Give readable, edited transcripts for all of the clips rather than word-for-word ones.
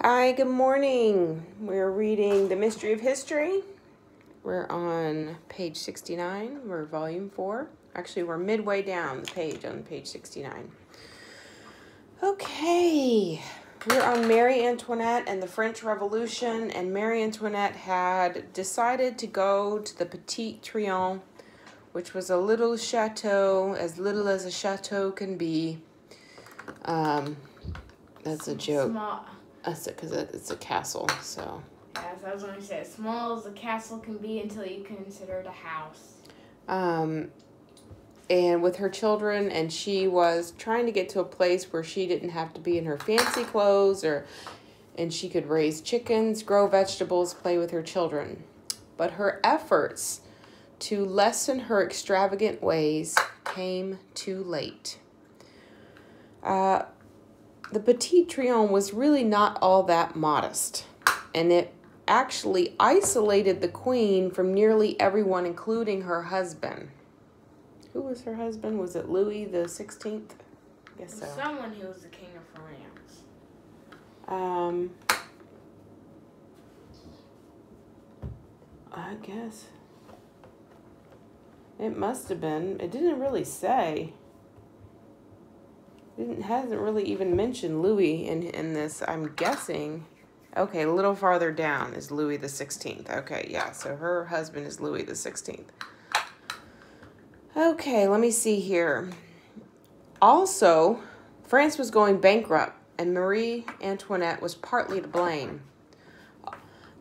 Hi, good morning. We're reading The Mystery of History. We're on page 69. We're volume 4. Actually, we're midway down the page on page 69. Okay. We're on Marie Antoinette and the French Revolution, and Marie Antoinette had decided to go to the Petit Trianon, which was a little chateau, as little as a chateau can be. That's a joke. Small. Because it's a castle, so. Yes, I was going to say, as small as a castle can be until you consider it a house. And with her children, and she was trying to get to a place where she didn't have to be in her fancy clothes, and she could raise chickens, grow vegetables, play with her children. But her efforts to lessen her extravagant ways came too late. The Petit Trianon was really not all that modest, and it actually isolated the queen from nearly everyone, including her husband. Who was her husband? Was it Louis the 16th? I guess so. Someone who was the king of France. I guess. It must have been. It didn't really say. It hasn't really even mentioned Louis in this, I'm guessing. Okay, a little farther down is Louis the 16th. Okay, yeah, so her husband is Louis the 16th. Okay, let me see here. Also, France was going bankrupt, and Marie Antoinette was partly to blame.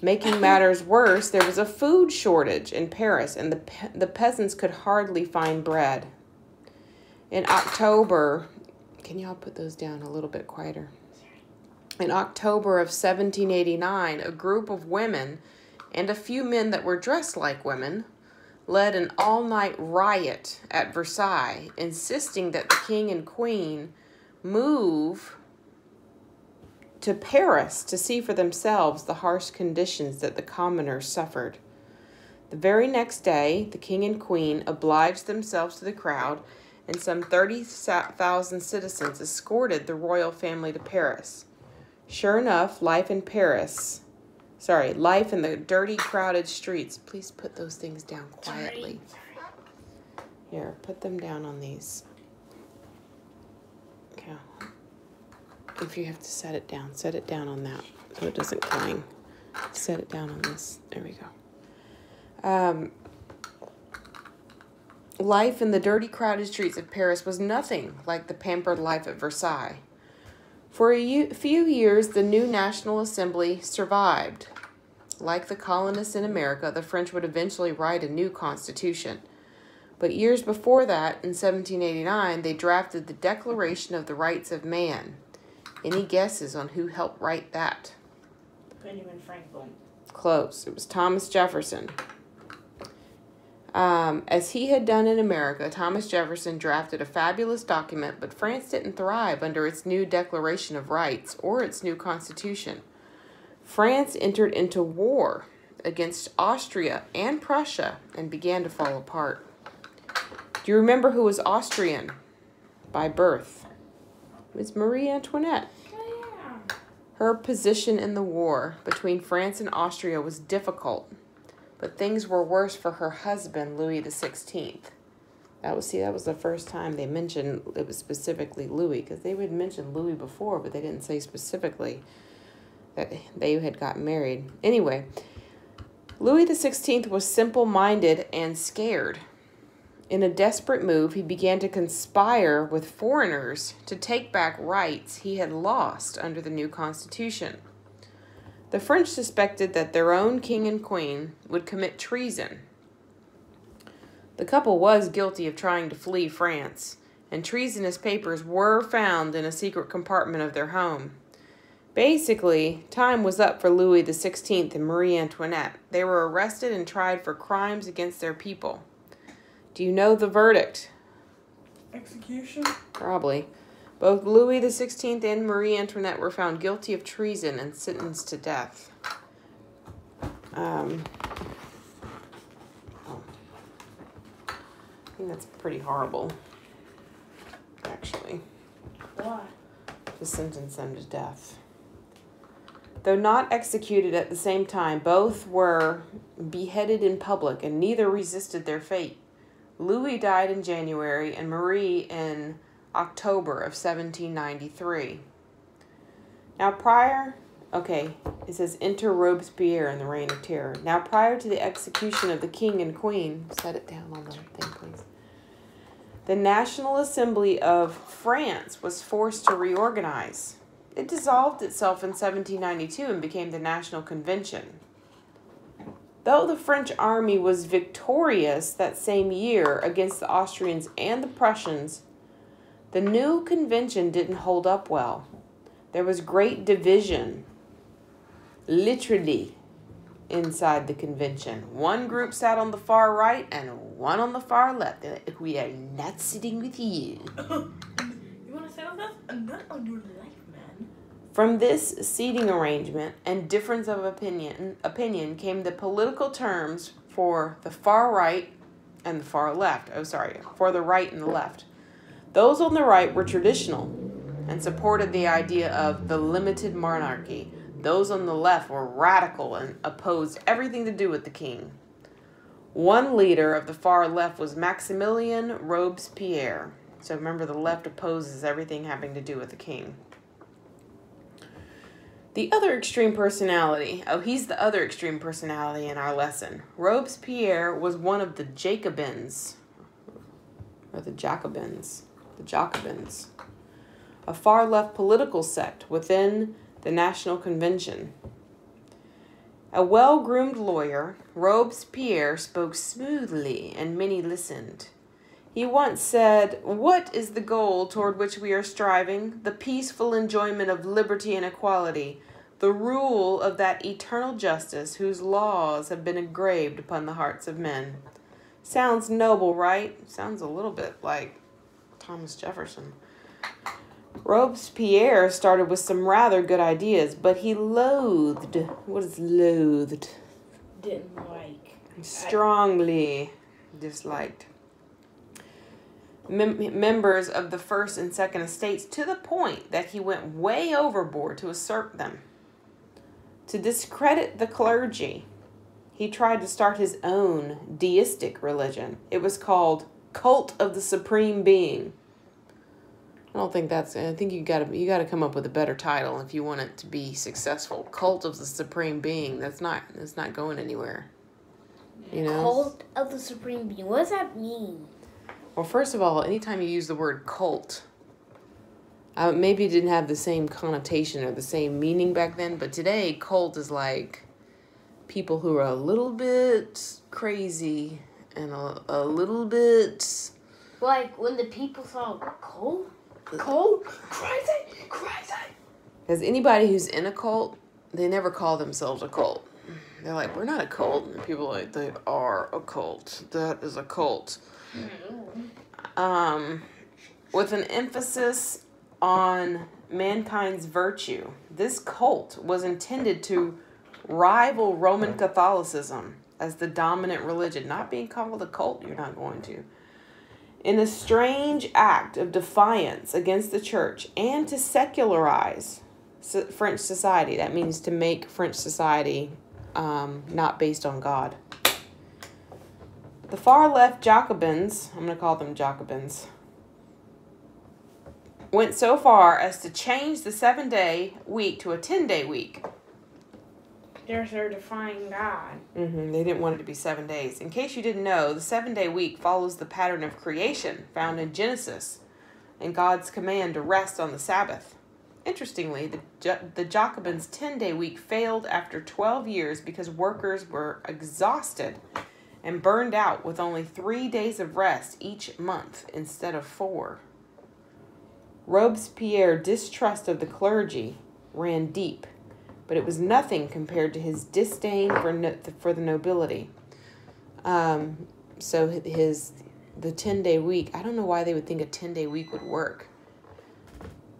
Making matters worse, there was a food shortage in Paris, and the peasants could hardly find bread. In October... Can y'all put those down a little bit quieter? In October of 1789, a group of women and a few men that were dressed like women led an all-night riot at Versailles, insisting that the king and queen move to Paris to see for themselves the harsh conditions that the commoners suffered. The very next day, the king and queen obliged themselves to the crowd, and some 30,000 citizens escorted the royal family to Paris. Sure enough, life in the dirty, crowded streets. Please put those things down quietly. Here, put them down on these. Okay. If you have to set it down on that so it doesn't clang. Set it down on this. There we go. Life in the dirty, crowded streets of Paris was nothing like the pampered life at Versailles. For a few years, the new National Assembly survived. Like the colonists in America, the French would eventually write a new constitution. But years before that, in 1789, they drafted the Declaration of the Rights of Man. Any guesses on who helped write that? Benjamin Franklin. Close. It was Thomas Jefferson. As he had done in America, Thomas Jefferson drafted a fabulous document, but France didn't thrive under its new Declaration of Rights or its new constitution. France entered into war against Austria and Prussia and began to fall apart. Do you remember who was Austrian by birth? It was Marie Antoinette. Oh, yeah. Her position in the war between France and Austria was difficult. But things were worse for her husband, Louis the 16th. That was the first time they mentioned it was specifically Louis, because they would mention Louis before, but they didn't say specifically that they had gotten married. Anyway, Louis the 16th was simple-minded and scared. In a desperate move, he began to conspire with foreigners to take back rights he had lost under the new constitution. The French suspected that their own king and queen would commit treason. The couple was guilty of trying to flee France, and treasonous papers were found in a secret compartment of their home. Basically, time was up for Louis the 16th and Marie Antoinette. They were arrested and tried for crimes against their people. Do you know the verdict? Execution? Probably. Both Louis the 16th and Marie Antoinette were found guilty of treason and sentenced to death. I think that's pretty horrible, actually. Why? To sentence them to death. Though not executed at the same time, both were beheaded in public, and neither resisted their fate. Louis died in January and Marie in October of 1793. Now it says enter Robespierre in the Reign of Terror. Now prior to the execution of the king and queen, set it down on the thing, please. The National Assembly of France was forced to reorganize. It dissolved itself in 1792 and became the National Convention. Though the French army was victorious that same year against the Austrians and the Prussians, the new convention didn't hold up well. There was great division, literally, inside the convention. One group sat on the far right and one on the far left. They're like, we are not sitting with you. You want to sit on us? I'm not on your life, man. From this seating arrangement and difference of opinion came the political terms for the far right and the far left. For the right and the left. Those on the right were traditional and supported the idea of the limited monarchy. Those on the left were radical and opposed everything to do with the king. One leader of the far left was Maximilien Robespierre. So remember, the left opposes everything having to do with the king. The other extreme personality. He's the other extreme personality in our lesson. Robespierre was one of the Jacobins. Or the Jacobins. The Jacobins. A far-left political sect within the National Convention. A well-groomed lawyer, Robespierre spoke smoothly, and many listened. He once said, "What is the goal toward which we are striving? The peaceful enjoyment of liberty and equality, the rule of that eternal justice whose laws have been engraved upon the hearts of men." Sounds noble, right? Sounds a little bit like Thomas Jefferson. Robespierre started with some rather good ideas, but he loathed. What is loathed? Didn't like. Strongly disliked members of the First and Second Estates, to the point that he went way overboard to assert them. To discredit the clergy, he tried to start his own deistic religion. It was called Cult of the Supreme Being. I think you gotta come up with a better title if you want it to be successful. Cult of the Supreme Being. That's not going anywhere. You know? Cult of the Supreme Being. What does that mean? Well, first of all, anytime you use the word cult, maybe it didn't have the same connotation or the same meaning back then, but today cult is like people who are a little bit crazy and a little bit... Like when the people saw cult? Cult? Crazy. Because anybody who's in a cult, they never call themselves a cult. They're like, we're not a cult. And people are like, they are a cult. That is a cult. With an emphasis on mankind's virtue, this cult was intended to rival Roman Catholicism as the dominant religion. Not being called a cult, you're not going to. In a strange act of defiance against the church and to secularize French society. That means to make French society not based on God. The far left Jacobins, I'm going to call them Jacobins, went so far as to change the 7-day week to a 10-day week. They're defying God. They didn't want it to be 7 days. In case you didn't know, the 7-day week follows the pattern of creation found in Genesis and God's command to rest on the Sabbath. Interestingly, the Jacobins' 10-day week failed after 12 years because workers were exhausted and burned out with only 3 days of rest each month instead of 4. Robespierre's distrust of the clergy ran deep, but it was nothing compared to his disdain for the nobility. So the 10-day week, I don't know why they would think a 10-day week would work.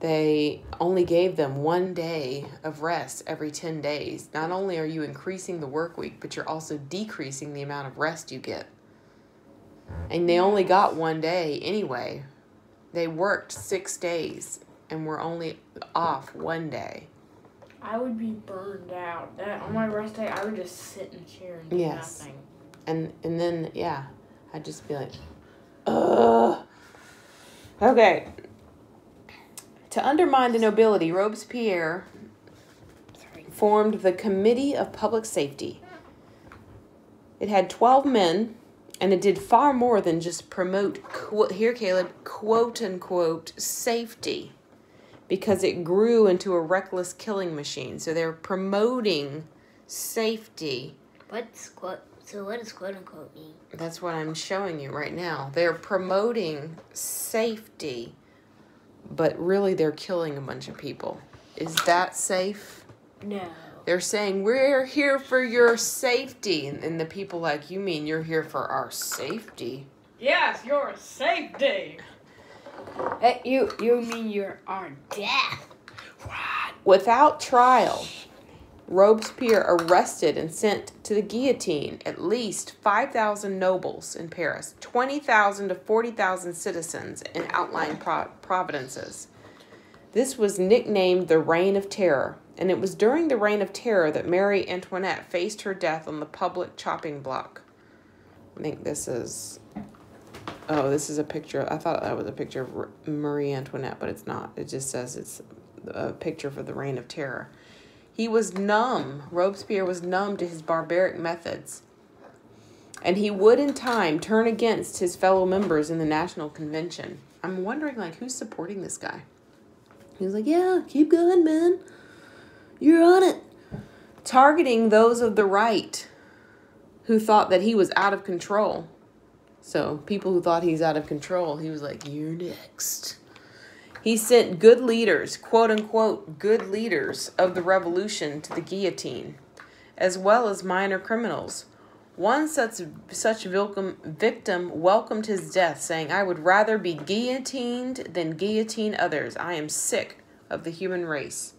They only gave them 1 day of rest every 10 days. Not only are you increasing the work week, but you're also decreasing the amount of rest you get. And they only got 1 day anyway. They worked 6 days and were only off 1 day. I would be burned out. On my rest day, I would just sit in a chair and do nothing. And then, yeah, I'd just be like, ugh. Okay. To undermine the nobility, Robespierre formed the Committee of Public Safety. It had 12 men, and it did far more than just promote, here, Caleb, quote-unquote, safety, because it grew into a reckless killing machine. So they're promoting safety. What does quote-unquote mean? That's what I'm showing you right now. They're promoting safety, but really they're killing a bunch of people. Is that safe? No. They're saying, we're here for your safety. And the people like, you mean you're here for our safety? Yes, your safety. Hey, you mean you're our death. What? Without trial, Robespierre arrested and sent to the guillotine at least 5,000 nobles in Paris, 20,000 to 40,000 citizens in outlying provinces. This was nicknamed the Reign of Terror, and it was during the Reign of Terror that Marie Antoinette faced her death on the public chopping block. I think this is... Oh, this is a picture. I thought that was a picture of Marie Antoinette, but it's not. It just says it's a picture for the Reign of Terror. He was numb. Robespierre was numb to his barbaric methods. And he would in time turn against his fellow members in the National Convention. I'm wondering, like, who's supporting this guy? He was like, yeah, keep going, man. You're on it. Targeting those of the right who thought that he was out of control. So people who thought he's out of control, he was like, you're next. He sent good leaders, quote unquote, good leaders of the revolution to the guillotine, as well as minor criminals. One such victim welcomed his death, saying, I would rather be guillotined than guillotine others. I am sick of the human race.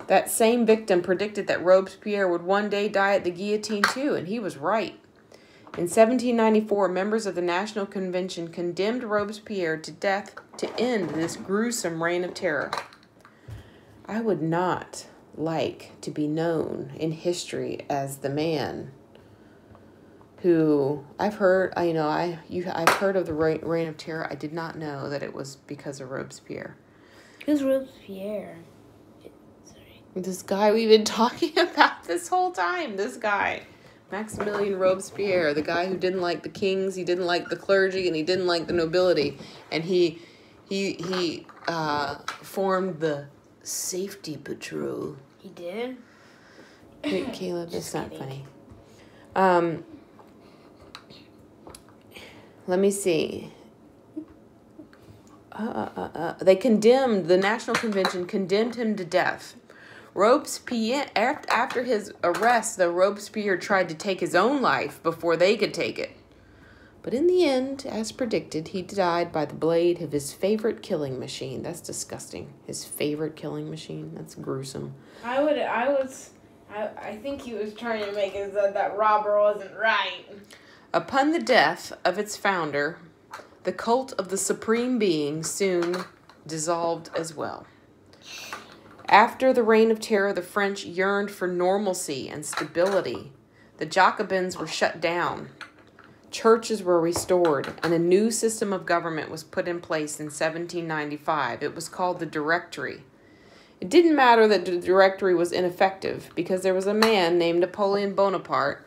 That same victim predicted that Robespierre would one day die at the guillotine too, and he was right. In 1794, members of the National Convention condemned Robespierre to death to end this gruesome reign of terror. I would not like to be known in history as the man who I've heard of the reign of terror. I did not know that it was because of Robespierre. Who's Robespierre? Sorry. This guy we've been talking about this whole time. This guy, Maximilien Robespierre, the guy who didn't like the kings, he didn't like the clergy, and he didn't like the nobility, and he formed the Safety Patrol. He did? Wait, Caleb, that's not funny. Let me see. The National Convention condemned him to death. Robespierre, after his arrest, Robespierre tried to take his own life before they could take it. But in the end, as predicted, he died by the blade of his favorite killing machine. That's disgusting. His favorite killing machine. That's gruesome. I think he was trying to make it so that robber wasn't right. Upon the death of its founder, the cult of the Supreme Being soon dissolved as well. After the Reign of Terror, the French yearned for normalcy and stability. The Jacobins were shut down. Churches were restored, and a new system of government was put in place in 1795. It was called the Directory. It didn't matter that the Directory was ineffective, because there was a man named Napoleon Bonaparte,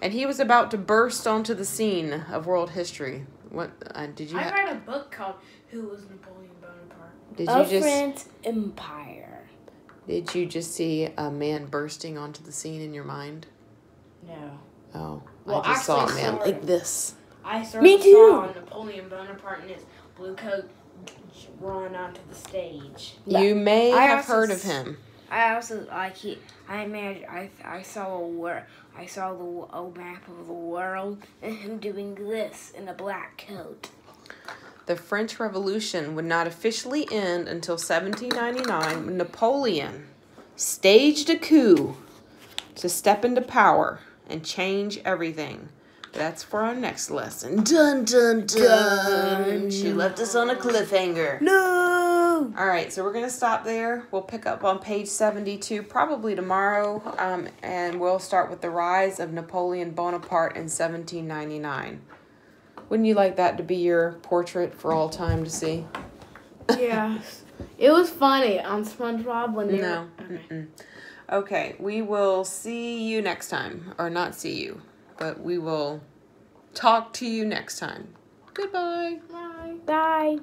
and he was about to burst onto the scene of world history. What did you? I read a book called "Who Was Napoleon Bonaparte?" Did you just French Empire? Did you just see a man bursting onto the scene in your mind? No. Oh, well, I just saw a man like this. I saw Napoleon Bonaparte in his blue coat run onto the stage. You may have heard of him. I also I saw a map of the world and him doing this in a black coat. The French Revolution would not officially end until 1799 when Napoleon staged a coup to step into power and change everything. But that's for our next lesson. Dun, dun, dun. She left us on a cliffhanger. No! All right, so we're going to stop there. We'll pick up on page 72 probably tomorrow, and we'll start with the rise of Napoleon Bonaparte in 1799. Wouldn't you like that to be your portrait for all time to see? Yes. It was funny on SpongeBob when they No. were... Okay, we will see you next time. Or not see you, but we will talk to you next time. Goodbye. Bye. Bye.